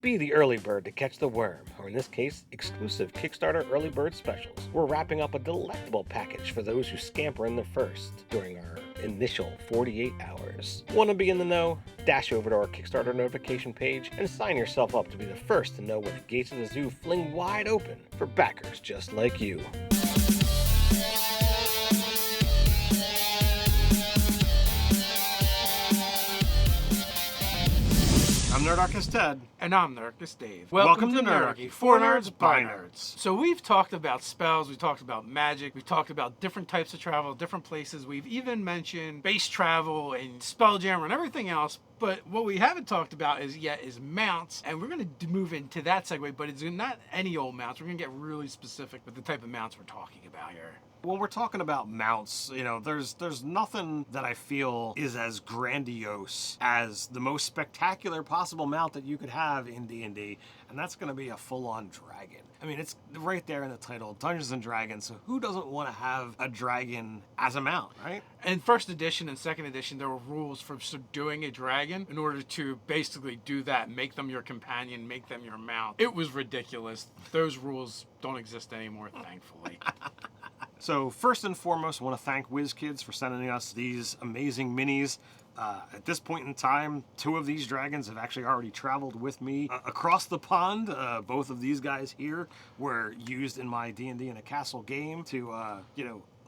Be the early bird to catch the worm, or in this case, exclusive Kickstarter early bird specials. We're wrapping up a delectable package for those who scamper in the first during our initial 48 hours. Want to be in the know? Dash over to our Kickstarter notification page and sign yourself up to be the first to know when the gates of the zoo fling wide open for backers just like you. I'm Nerdarchist Ted. And I'm Nerdarchist Dave. Welcome to Nerdarchy, for nerds, by nerds. So we've talked about spells, we've talked about magic, we've talked about different types of travel, different places. We've even mentioned base travel and Spelljammer and everything else. But what we haven't talked about is mounts, and we're going to move into that segue, but it's not any old mounts. We're going to get really specific with the type of mounts we're talking about here. When we're talking about mounts, there's nothing that I feel is as grandiose as the most spectacular possible mount that you could have in D&D, and that's going to be a full-on dragon. I mean, it's right there in the title, Dungeons & Dragons, so who doesn't want to have a dragon as a mount, right? In first edition and second edition, there were rules for subduing a dragon in order to basically do that, make them your companion, make them your mount. It was ridiculous. Those rules don't exist anymore, thankfully. So first and foremost, I want to thank WizKids for sending us these amazing minis. At this point in time, 2 of these dragons have actually already traveled with me across the pond. Both of these guys here were used in my D&D in a Castle game to,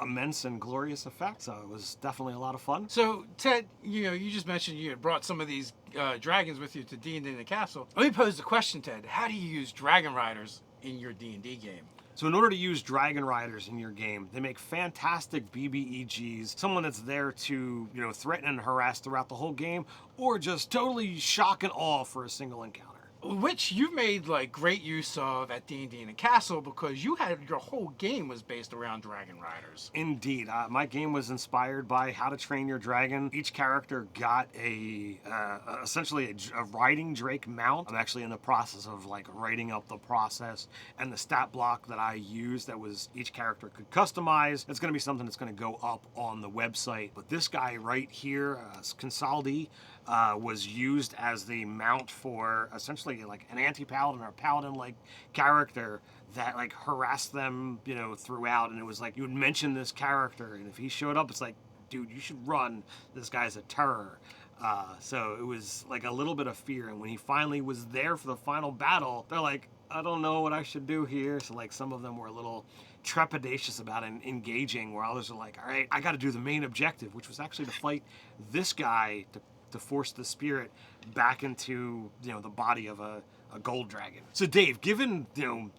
immense and glorious effect. So it was definitely a lot of fun. So Ted, you just mentioned you had brought some of these dragons with you to D&D in the Castle. Let me pose the question, Ted. How do you use dragon riders in your D&D game? So in order to use Dragon Riders in your game, they make fantastic BBEGs, someone that's there to, threaten and harass throughout the whole game, or just totally shock and awe for a single encounter. Which you've made great use of at D&D in a Castle, because your whole game was based around Dragon Riders. Indeed. My game was inspired by How to Train Your Dragon. Each character got essentially a riding drake mount. I'm actually in the process of writing up the process and the stat block that I used that was each character could customize. It's going to be something that's going to go up on the website. But this guy right here, Consaldi, was used as the mount for essentially an anti-paladin or paladin-like character that harassed them, throughout. And it was you would mention this character, and if he showed up, it's dude, you should run. This guy's a terror. So it was a little bit of fear. And when he finally was there for the final battle, they're I don't know what I should do here. So some of them were a little trepidatious about engaging, where others are all right, I got to do the main objective, which was actually to fight this guy to force the spirit back into the body of a gold dragon. So Dave, given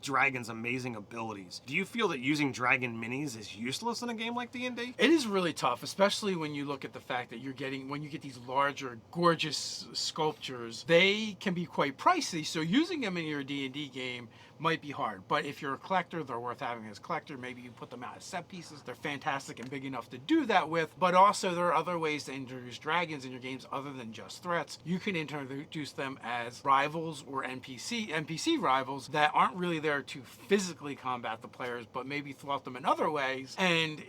Dragon's amazing abilities, do you feel that using dragon minis is useless in a game like D&D? It is really tough, especially when you look at the fact that when you get these larger, gorgeous sculptures, they can be quite pricey. So using them in your D&D game might be hard. But if you're a collector, they're worth having as a collector. Maybe you put them out as set pieces. They're fantastic and big enough to do that with. But also there are other ways to introduce dragons in your games other than just threats. You can introduce them as rivals or NPC rivals that aren't really there to physically combat the players, but maybe thwart them in other ways. And,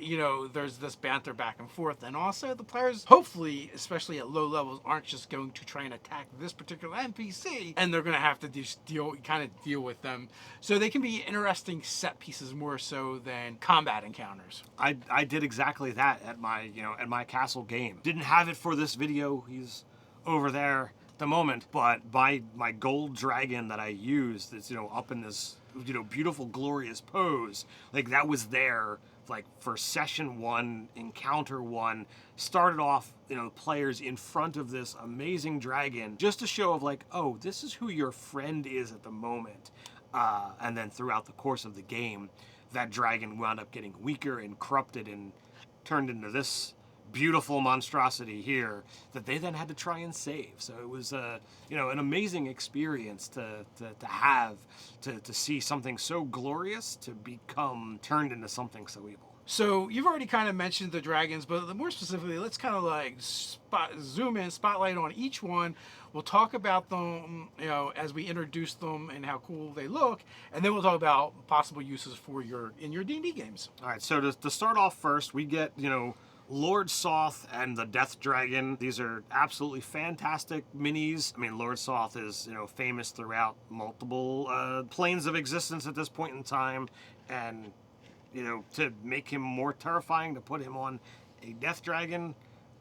there's this banter back and forth. And also the players, hopefully, especially at low levels, aren't just going to try and attack this particular NPC, and they're going to have to just deal with them. So they can be interesting set pieces more so than combat encounters. I did exactly that at my castle game. Didn't have it for this video. He's over there at the moment, but my gold dragon that I used that's up in this beautiful glorious pose, that was there for session 1, encounter 1, started off players in front of this amazing dragon just to show of oh, this is who your friend is at the moment. And then throughout the course of the game, that dragon wound up getting weaker and corrupted and turned into this beautiful monstrosity here that they then had to try and save. So it was an amazing experience to see something so glorious to become turned into something so evil. So you've already kind of mentioned the dragons, but more specifically, let's kind of zoom in, spotlight on each one. We'll talk about them, as we introduce them and how cool they look, and then we'll talk about possible uses in your D&D games. All right. So to start off first, we get Lord Soth and the Death Dragon. These are absolutely fantastic minis. I mean, Lord Soth is, famous throughout multiple planes of existence at this point in time. And, to make him more terrifying, to put him on a Death Dragon,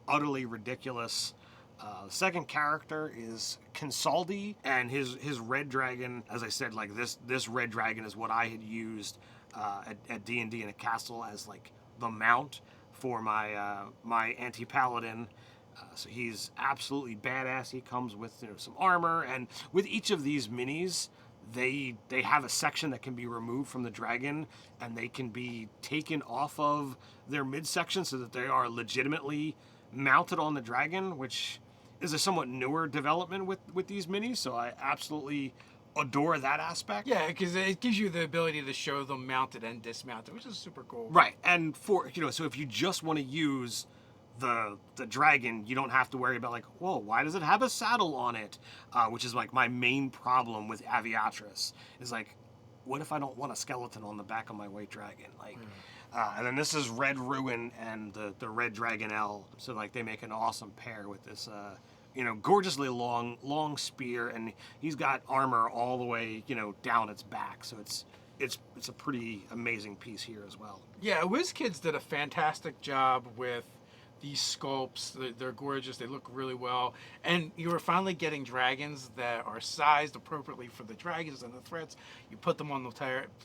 utterly ridiculous. The second character is Kinsaldi, and his red dragon, as I said, like this red dragon is what I had used at D&D in a castle as like the mount for my anti-paladin. So he's absolutely badass. He comes with some armor, and with each of these minis, they have a section that can be removed from the dragon, and they can be taken off of their midsection so that they are legitimately mounted on the dragon, which is a somewhat newer development with these minis. So I absolutely adore that aspect. Yeah, because it gives you the ability to show them mounted and dismounted, which is super cool. Right, and so if you just want to use the dragon, you don't have to worry about like, whoa, why does it have a saddle on it? Which is like my main problem with Aviatris is like, what if I don't want a skeleton on the back of my white dragon? Like, and then this is Red Ruin and the Red Dragon L. So like they make an awesome pair with this, gorgeously long spear, and he's got armor all the way, down its back. So it's a pretty amazing piece here as well. Yeah, WizKids did a fantastic job with these sculpts. They're gorgeous. They look really well. And you are finally getting dragons that are sized appropriately for the dragons and the threats. You put them on the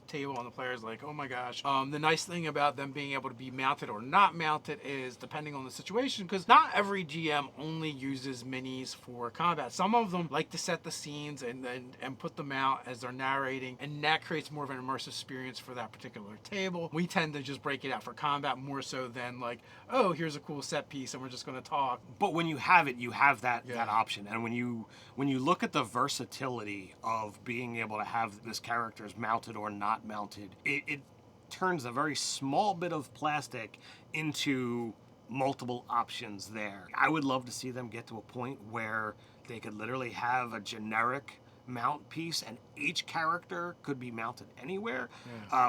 table, and the player's like, oh my gosh. The nice thing about them being able to be mounted or not mounted is depending on the situation, because not every GM only uses minis for combat. Some of them like to set the scenes and put them out as they're narrating, and that creates more of an immersive experience for that particular table. We tend to just break it out for combat more so than like, oh, here's a cool set piece and we're just going to talk. But when you have it, you have that option. And when you look at the versatility of being able to have this characters mounted or not mounted, it turns a very small bit of plastic into multiple options there. I would love to see them get to a point where they could literally have a generic mount piece and each character could be mounted anywhere,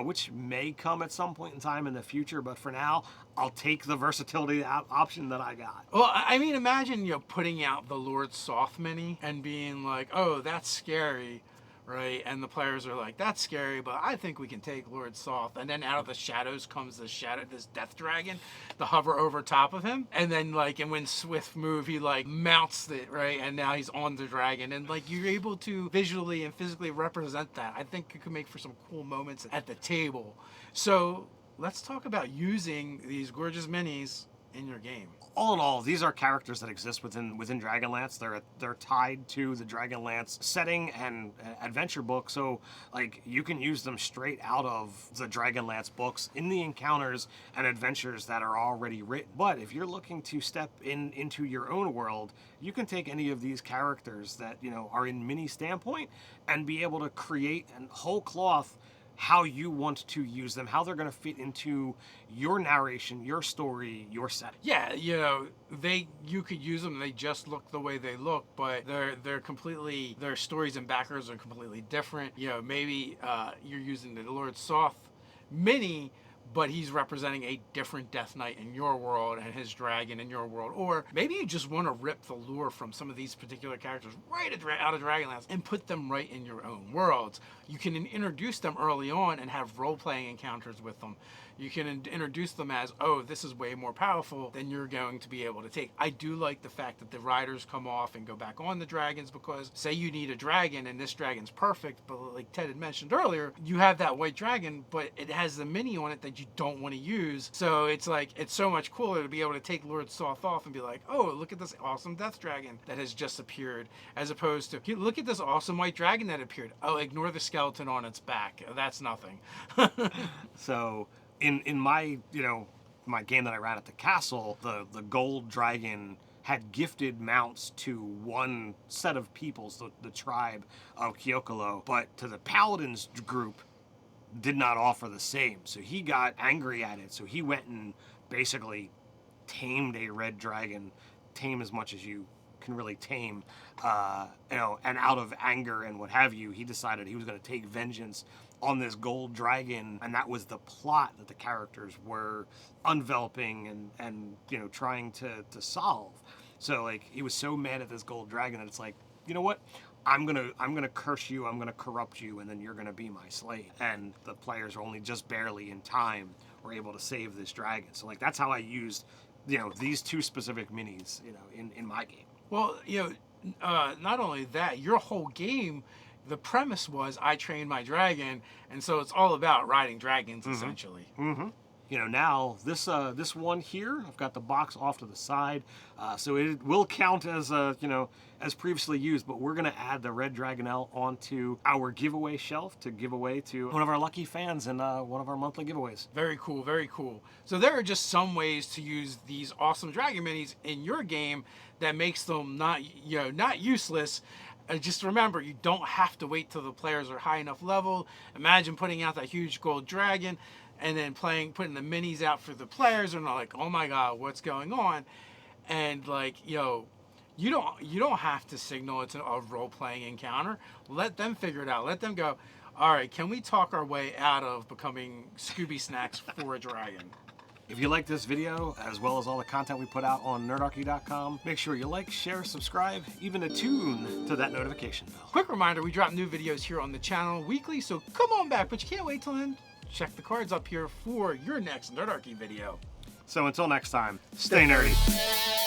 which may come at some point in time in the future, but for now I'll take the versatility option that I got. Well, I mean, imagine putting out the Lord Soth mini and being like, oh, that's scary, right? And the players are like, that's scary, but I think we can take Lord Soth. And then out of the shadows comes this Death Dragon to hover over top of him. And then and when Swift move, he mounts it, right? And now he's on the dragon. And you're able to visually and physically represent that. I think it could make for some cool moments at the table. So let's talk about using these gorgeous minis in your game. All in all, these are characters that exist within Dragonlance. They're tied to the Dragonlance setting and adventure book, so you can use them straight out of the Dragonlance books in the encounters and adventures that are already written. But if you're looking to step into your own world, you can take any of these characters that are in mini standpoint and be able to create a whole cloth how you want to use them, how they're going to fit into your narration, your story, your setting. Yeah, you could use them. They just look the way they look, but they're completely, their stories and backers are completely different. Maybe you're using the Lord Soth mini, but he's representing a different Death Knight in your world and his dragon in your world. Or maybe you just want to rip the lore from some of these particular characters right out of Dragonlance and put them right in your own worlds. You can introduce them early on and have role-playing encounters with them. You can introduce them as, oh, this is way more powerful than you're going to be able to take. I do like the fact that the riders come off and go back on the dragons, because say you need a dragon and this dragon's perfect, but like Ted had mentioned earlier, you have that white dragon, but it has the mini on it that you don't want to use. So it's so much cooler to be able to take Lord Soth off and be like, oh, look at this awesome death dragon that has just appeared, as opposed to, look at this awesome white dragon that appeared. Oh, ignore the skeleton on its back. That's nothing. So in my my game that I ran at the castle, the gold dragon had gifted mounts to one set of peoples, the tribe of Kyokolo, but to the paladins group did not offer the same. So he got angry at it. So he went and basically tamed a red dragon, tame as much as you can really tame. And out of anger and what have you, he decided he was going to take vengeance on this gold dragon, and that was the plot that the characters were enveloping and trying to solve. So like he was so mad at this gold dragon that it's like, you know what? I'm gonna curse you, I'm gonna corrupt you, and then you're gonna be my slave. And the players are only just barely in time were able to save this dragon. So like that's how I used, these two specific minis, in my game. Well, not only that, your whole game, the premise was I trained my dragon, and so it's all about riding dragons essentially. Mm-hmm. Now this one here, I've got the box off to the side, so it will count as as previously used, but we're gonna add the red dragonelle onto our giveaway shelf to give away to one of our lucky fans in one of our monthly giveaways. Very cool, very cool. So there are just some ways to use these awesome dragon minis in your game that makes them not useless. Just remember, you don't have to wait till the players are high enough level. Imagine putting out that huge gold dragon and then putting the minis out for the players, and they're like, oh my god, what's going on? And like, you don't have to signal it's a role-playing encounter. Let them figure it out. Let them go, all right, can we talk our way out of becoming Scooby Snacks for a dragon? If you like this video, as well as all the content we put out on nerdarchy.com, make sure you like, share, subscribe, even attune to that notification bell. Quick reminder, we drop new videos here on the channel weekly, so come on back, but you can't wait till then. Check the cards up here for your next Nerdarchy video. So until next time, stay nerdy.